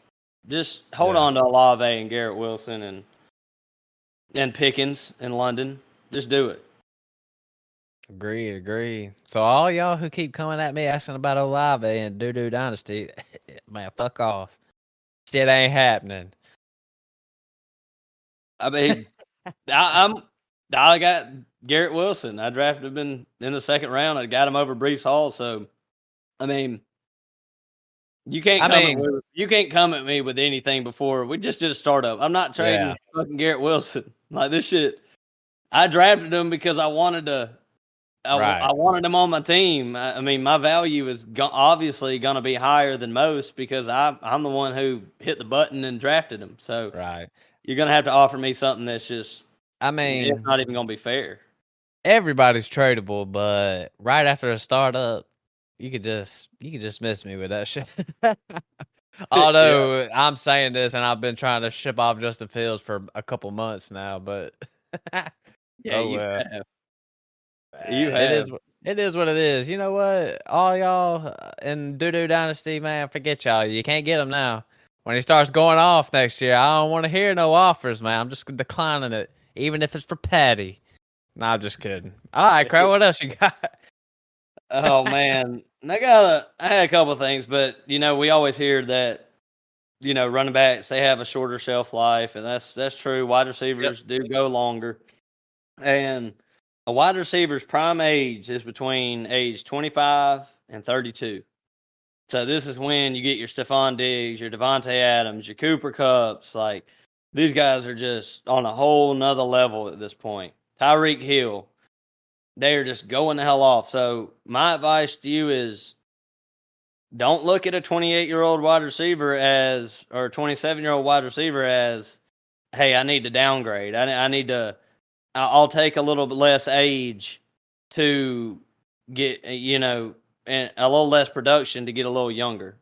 just hold on to Olave and Garrett Wilson and Pickens in London. Just do it. Agreed. So all y'all who keep coming at me asking about Olave and Doo Dynasty, man, fuck off. Shit ain't happening. I mean, I got Garrett Wilson. I drafted him in the second round. I got him over Breece Hall. So, I mean, you can't come at me with anything before we just did a startup. I'm not trading fucking Garrett Wilson. Like, this shit. I drafted him because I wanted to. I wanted him on my team. I mean, my value is obviously going to be higher than most because I'm the one who hit the button and drafted him. So you're going to have to offer me something that's just. I mean, it's not even going to be fair. Everybody's tradable, but right after a startup, you could just miss me with that shit. Although I'm saying this and I've been trying to ship off Justin Fields for a couple months now, but you have. You have. It is what it is. You know what? All y'all in Doo Dynasty, man, forget y'all. You can't get him now. When he starts going off next year, I don't want to hear no offers, man. I'm just declining it, even if it's for Patty. Nah, I'm just kidding. All right, Crow, what else you got? Oh man, I had a couple of things, but we always hear that running backs, they have a shorter shelf life, and that's true. Wide receivers do go longer, and a wide receiver's prime age is between age 25 and 32. So this is when you get your Stephon Diggs, your Devontae Adams, your Cooper Kupps. Like, these guys are just on a whole nother level at this point. Tyreek Hill, they are just going the hell off. So my advice to you is don't look at a 28-year-old wide receiver as, or a 27-year-old wide receiver as, hey, I need to downgrade. I need to, I'll take a little bit less age to get, and a little less production to get a little younger,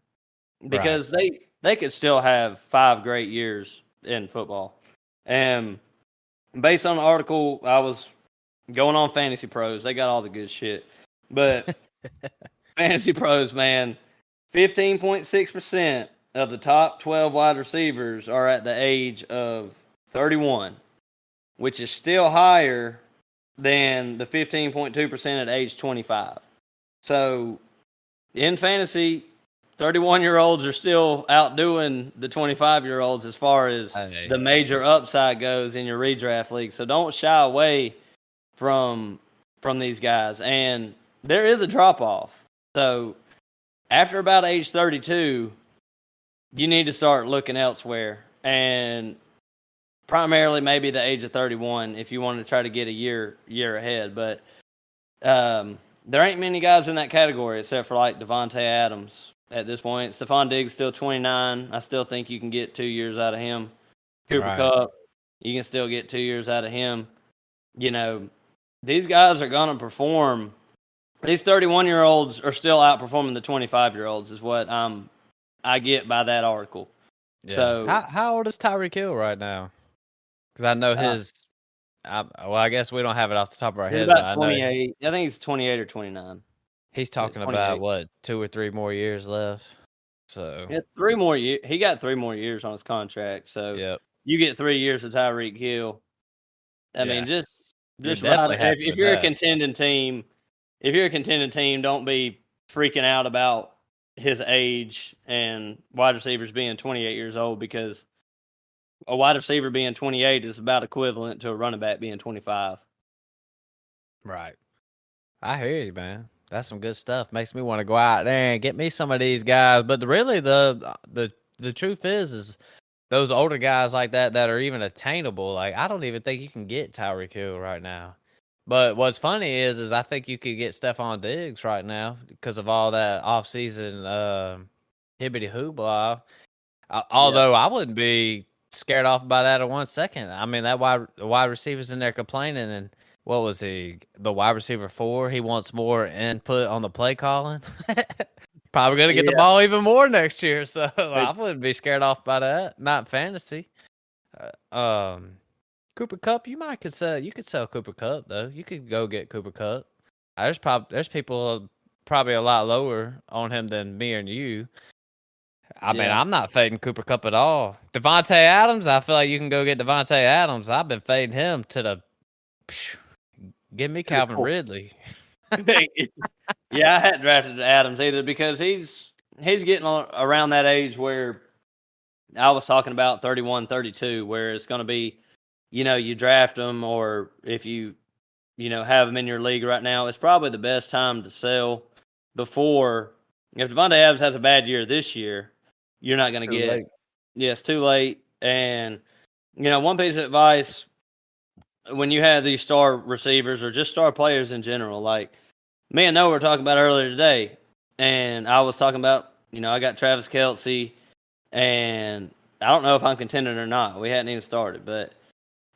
Right. because they could still have 5 great years in football. And based on the article, I was going on Fantasy Pros. They got all the good shit. But Fantasy Pros, man, 15.6% of the top 12 wide receivers are at the age of 31, which is still higher than the 15.2% at age 25. So in fantasy, 31-year-olds are still outdoing the 25-year-olds as far as Hey, the major upside goes in your redraft league. So don't shy away from these guys. And there is a drop off. So after about age 32, you need to start looking elsewhere, and primarily maybe the age of 31 if you want to try to get a year ahead. But there ain't many guys in that category except for like Devontae Adams at this point. Stephon Diggs still 29. I still think you can get 2 years out of him. Cooper right. Kupp, you can still get 2 years out of him. You know, these guys are going to perform. These 31-year-olds are still outperforming the 25-year-olds is what I get by that article. Yeah. So, How old is Tyreek Hill right now? Because I know uh, his. Well, I guess we don't have it off the top of our he's heads, but about I know 28. I think he's 28 or 29. he's talking about 28. what 2 or 3 more years left. So He had 3 more years. He got 3 more years on his contract. So yep, you get 3 years of Tyreek Hill. I mean, yeah, you're just ride definitely it. happy If with you're a that. contending team, don't be freaking out about his age and wide receivers being 28 years old, because a wide receiver being 28 is about equivalent to a running back being 25. Right. I hear you, man. That's some good stuff. Makes me want to go out there and get me some of these guys. But really, the truth is those older guys like that are even attainable. Like I don't even think you can get Tyreek Hill right now. But what's funny is I think you could get Stephon Diggs right now because of all that offseason hibbity hoopla. Yeah. Although I wouldn't be scared off by that in 1 second. I mean, that wide receivers in there complaining, and what was he? The wide receiver 4. He wants more input on the play calling. Probably gonna get the Yeah. ball even more next year, so It, I wouldn't be scared off by that. Not fantasy. Cooper Cup, you could sell Cooper Cup though. You could go get Cooper Cup. There's people probably a lot lower on him than me and you. I mean, yeah. I'm not fading Cooper Cup at all. Devontae Adams, I feel like you can go get Devontae Adams. I've been fading him to the. Phew, give me To the Calvin core. Ridley. Yeah, I hadn't drafted Adams either, because he's getting around that age where I was talking about 31, 32, where it's going to be, you draft him, or if you have him in your league right now, it's probably the best time to sell before. If Devontae Adams has a bad year this year, you're not going to Too get. late. Yeah, it's too late. And one piece of advice when you have these star receivers or just star players in general, like me and Noah were talking about earlier today, and I was talking about, I got Travis Kelce, and I don't know if I'm contending or not. We hadn't even started, but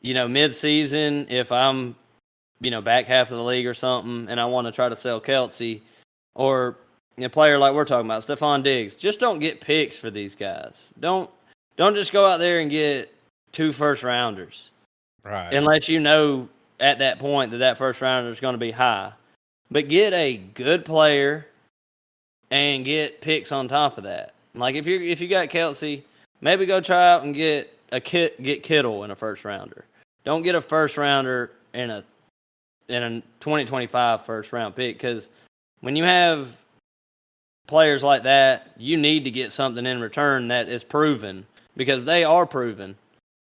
mid-season, if I'm back half of the league or something, and I want to try to sell Kelce, or a player like we're talking about, Stephon Diggs, just don't get picks for these guys. Don't just go out there and get 2 first rounders Right. unless you know at that point that first rounder is going to be high. But get a good player and get picks on top of that. Like if you got Kelce, maybe go try out and get Kittle in a first rounder. Don't get a first rounder in a 2025 first round pick, because when you have players like that, you need to get something in return that is proven, because they are proven.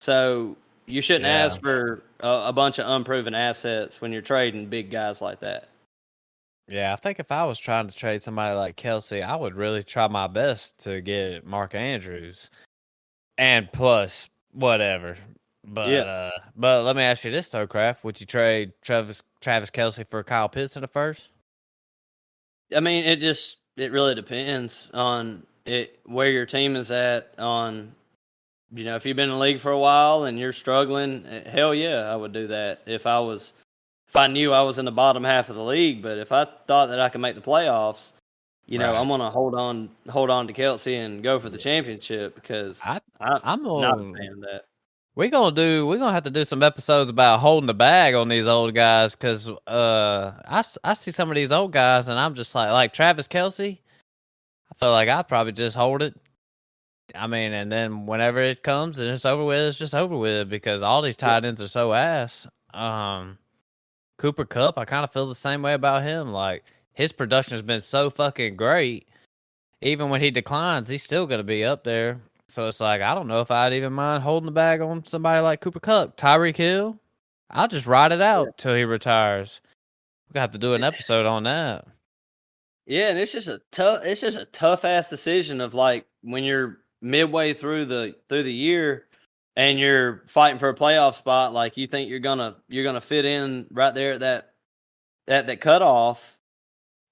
So you shouldn't Yeah. ask for a bunch of unproven assets when you're trading big guys like that. Yeah. I think if I was trying to trade somebody like Kelsey, I would really try my best to get Mark Andrews and plus whatever. Yeah. But let me ask you this though, Kraft. Would you trade Travis Kelsey for Kyle Pitts in the first? I mean, it just it really depends on it where your team is at. On if you've been in the league for a while and you're struggling, hell yeah, I would do that if I knew I was in the bottom half of the league. But if I thought that I could make the playoffs, I'm Right. gonna hold on to Kelsey and go for the Yeah. championship because I I'm I'm not a on. fan of that. We're gonna have to do some episodes about holding the bag on these old guys because I see some of these old guys and I'm just like Travis Kelsey. I feel like I'd probably just hold it. I mean, and then whenever it comes and it's over with, it's just over with because all these Yeah, tight ends are so ass. Cooper Cup, I kind of feel the same way about him. Like his production has been so fucking great. Even when he declines, he's still gonna be up there. So it's like I don't know if I'd even mind holding the bag on somebody like Cooper Cup, Tyreek Hill. I'll just ride it yeah, out till he retires. We got to do an episode on that. yeah. And it's just a tough ass decision of like when you're midway through the year and you're fighting for a playoff spot, like you think you're gonna fit in right there at that cutoff.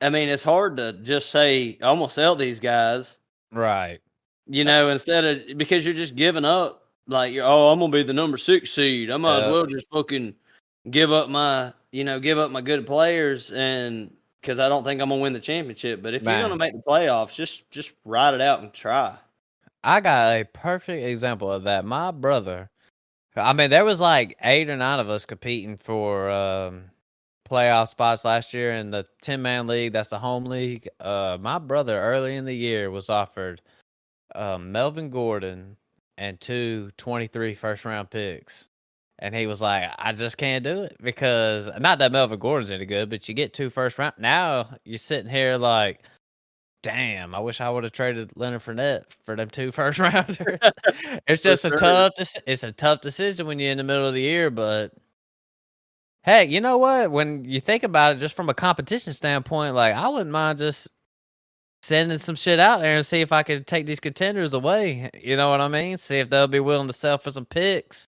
I mean, it's hard to just say I'm gonna sell these guys, Right. instead of because you're just giving up. Like, I'm gonna be the number 6 seed. I might as Uh, well just fucking give up my good players, and because I don't think I'm gonna win the championship. But if you're gonna man, make the playoffs, just ride it out and try. I got a perfect example of that. My brother. I mean, there was like 8 or 9 of us competing for playoff spots last year in the 10-man league. That's the home league. My brother early in the year was offered Melvin Gordon and 2 23 first round picks. And he was like, I just can't do it because not that Melvin Gordon's any good, but you get 2 first round. Now you're sitting here like, damn, I wish I would have traded Leonard Fournette for them 2 first rounders. It's For just sure. it's a tough decision when you're in the middle of the year, but hey, you know what? When you think about it, just from a competition standpoint, like I wouldn't mind just sending some shit out there and see if I could take these contenders away. You know what I mean? See if they'll be willing to sell for some picks.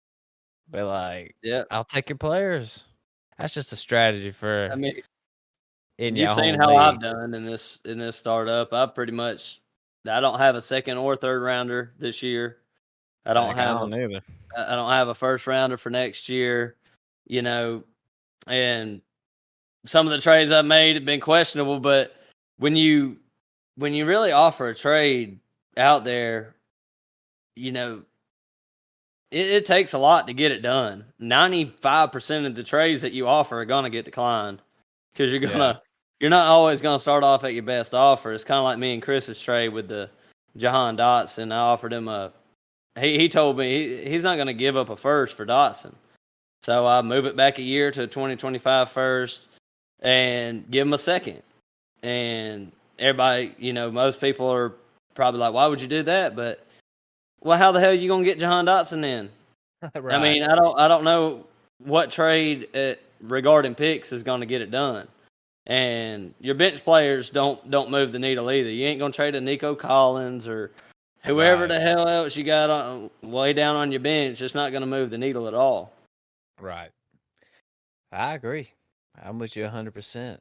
Be like, Yeah. I'll take your players. That's just a strategy I for mean, in you've your seen home how I've league. done in this startup. I don't have a second or third rounder this year. I don't Like I have a don't either. I don't have a first rounder for next year. You know, and some of the trades I've made have been questionable, but when you when you really offer a trade out there, you know, it takes a lot to get it done. 95% of the trades that you offer are gonna get declined because Yeah. you're not always gonna start off at your best offer. It's kind of like me and Chris's trade with the Jahan Dotson. I offered him he told me he's not gonna give up a first for Dotson. So I move it back a year to 2025 first and give him a second. And everybody, most people are probably like, why would you do that? But, well, how the hell are you going to get Jahan Dotson in? I Right. mean, I don't know what trade regarding picks is going to get it done. And your bench players don't move the needle either. You ain't going to trade a Nico Collins or whoever Right. the hell else you got way down on your bench. It's not going to move the needle at all. Right. I agree. I'm with you 100%.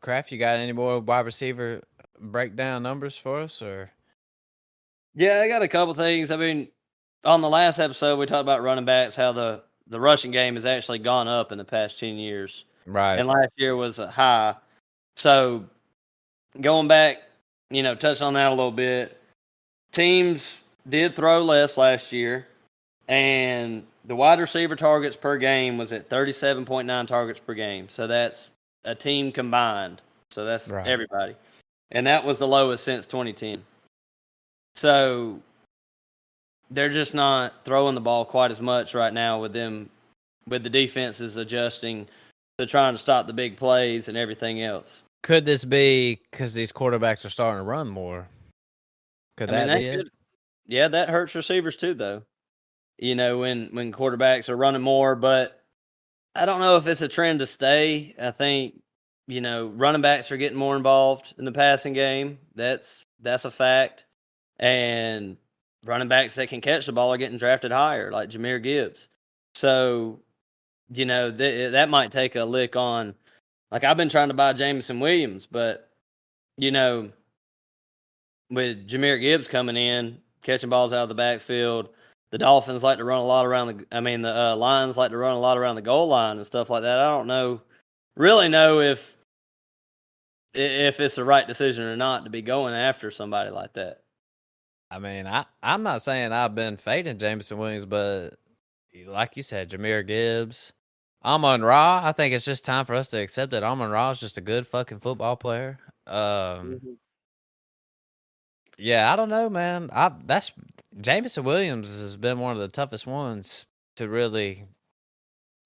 Kraft, you got any more wide receiver breakdown numbers for us or Yeah, I got a couple things. I mean, on the last episode, we talked about running backs, how the rushing game has actually gone up in the past 10 years. right. And last year was a high. So going back, touch on that a little bit. Teams did throw less last year, and the wide receiver targets per game was at 37.9 targets per game. So that's a team combined. So that's Right. everybody. And that was the lowest since 2010. So they're just not throwing the ball quite as much right now with the defenses adjusting to trying to stop the big plays and everything else. Could this be cuz these quarterbacks are starting to run more? Could I mean, that that be it? could, yeah, that hurts receivers too, though. When quarterbacks are running more, but I don't know if it's a trend to stay. I think running backs are getting more involved in the passing game. That's a fact, and running backs that can catch the ball are getting drafted higher, like Jahmyr Gibbs. So that might take a lick on. Like I've been trying to buy Jameson Williams, but you know, with Jahmyr Gibbs coming in, catching balls out of the backfield, the Dolphins like to run a lot around the Lions like to run a lot around the goal line and stuff like that. I don't really know if it's the right decision or not to be going after somebody like that. I mean, I'm not saying I've been fading Jameson Williams, but like you said, Jahmyr Gibbs, Amon-Ra, I think it's just time for us to accept that Amon-Ra is just a good fucking football player. Yeah, I don't know, man. That's Jameson Williams has been one of the toughest ones to really.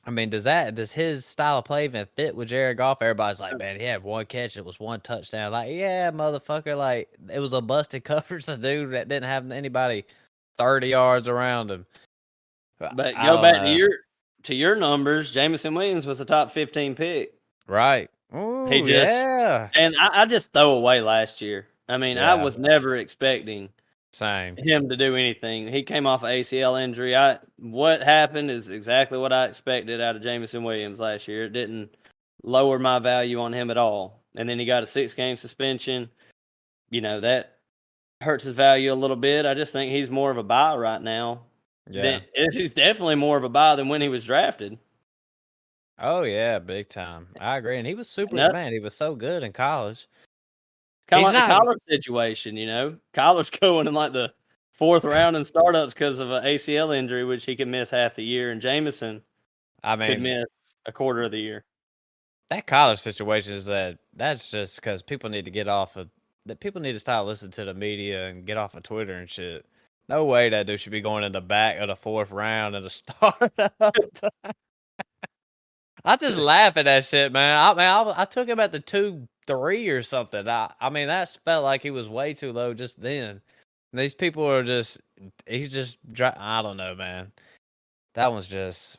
I mean, does his style of play even fit with Jared Goff? Everybody's like, man, he had one catch, it was one touchdown. Like, yeah, motherfucker, like it was a busted coverage. The dude that didn't have anybody 30 yards around him. But I go don't back know. to your numbers. Jameson Williams was a top 15 pick. Right. He Ooh, just yeah. and I just throw away last year. I mean, I Yeah. was never expecting Same. him to do anything. He came off an ACL injury. What happened is exactly what I expected out of Jameson Williams last year. It didn't lower my value on him at all. And then he got a 6-game suspension. That hurts his value a little bit. I just think he's more of a buy right now. Yeah. He's definitely more of a buy than when he was drafted. Oh yeah, big time. I agree. And he was And super man, that's he was so good in college. kind of He's like the not Kyler situation, Kyler's going in like the 4th round in startups because of an ACL injury, which he could miss half the year, and Jameson I could mean, miss a quarter of the year. that college situation is that's just because people need to get off of that. People need to stop listening to the media and get off of Twitter and shit. No way that dude should be going in the back of the 4th round in the startup. I just laugh at that shit, man. I took him at the 2-3 or something. I mean, that felt like he was way too low just then. These people are just, I don't know, man. That one's just,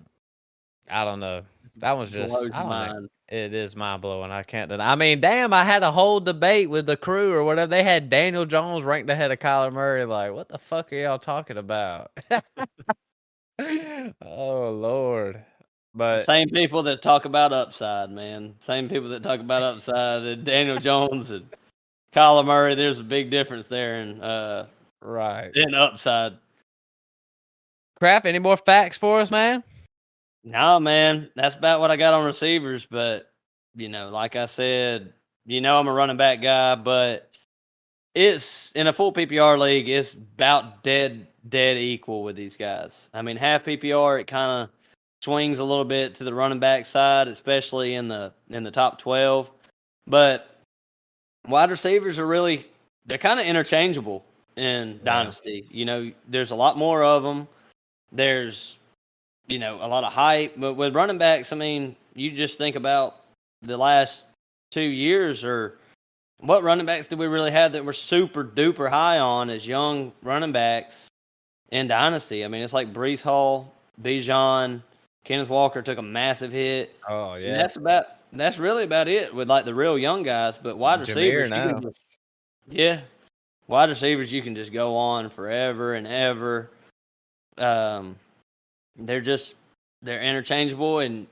I don't know. That one's just, Blows I your don't know. mind. It is mind blowing. I can't deny. I mean, damn, I had a whole debate with the crew or whatever. They had Daniel Jones ranked ahead of Kyler Murray. Like, what the fuck are y'all talking about? Oh, Lord. But, Same people that talk about upside, man. Same people that talk about upside. And Daniel Jones and Kyler Murray. There's a big difference there right. in upside. Crap, any more facts for us, man? No, man, that's about what I got on receivers. But like I said, I'm a running back guy, but it's in a full PPR league. It's about dead equal with these guys. I mean, half PPR, it kind of swings a little bit to the running back side, especially in the top 12. But wide receivers are they're kind of interchangeable in Dynasty. There's a lot more of them. There's a lot of hype. But with running backs, I mean, you just think about the last 2 years, or what running backs did we really have that were super duper high on as young running backs in Dynasty? I mean, it's like Brees Hall, Bijan, Kenneth Walker took a massive hit. Oh, And yeah. that's really about it with like the real young guys. But wide Jameer receivers, now. wide receivers you can just go on forever and ever. They're interchangeable, and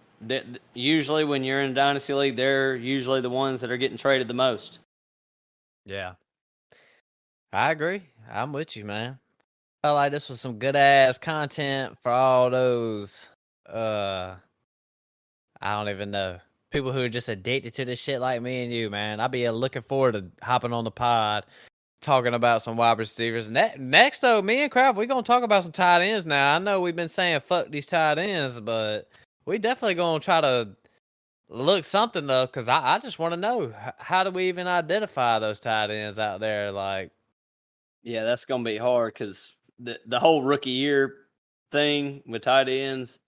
usually when you're in a dynasty league, they're usually the ones that are getting traded the most. Yeah. I agree. I'm with you, man. Felt like this was some good ass content for all those I don't even know. People who are just addicted to this shit like me and you, man. I'll be looking forward to hopping on the pod, talking about some wide receivers. Next, though, me and Kraft, we're going to talk about some tight ends now. I know we've been saying fuck these tight ends, but we definitely going to try to look something up because I just want to know, how do we even identify those tight ends out there? Like, Yeah, that's gonna be hard because the whole rookie year thing with tight ends,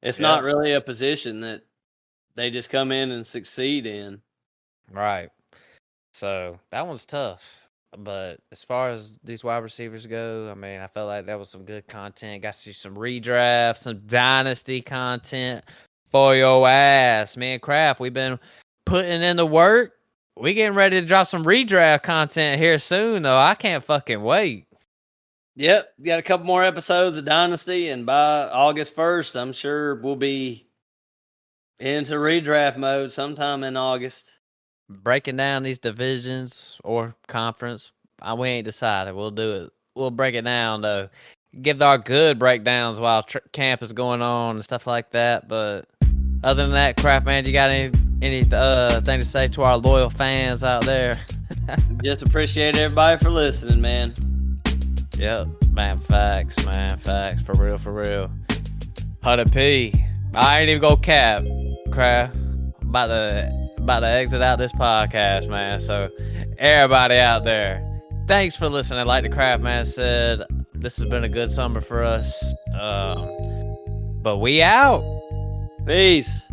it's yeah, not really a position that they just come in and succeed in. right. So that one's tough. But as far as these wide receivers go, I mean, I felt like that was some good content. Got to see some redraft, some dynasty content for your ass. Me and Kraft, we've been putting in the work. We getting ready to drop some redraft content here soon, though. I can't fucking wait. Yep, got a couple more episodes of Dynasty, and by August 1st, I'm sure we'll be into redraft mode sometime in August. breaking down these divisions or conference. We ain't decided. We'll do it. We'll break it down though. Give our good breakdowns while camp is going on and stuff like that. But other than that, Craft Man, you got any thing to say to our loyal fans out there? Just appreciate everybody for listening, man. Yep, man, facts, for real, for real. 100p. I ain't even go cap, Craft. About to exit out this podcast, man. So everybody out there, thanks for listening. Like the Craft Man said, this has been a good summer for us. But we out. Peace.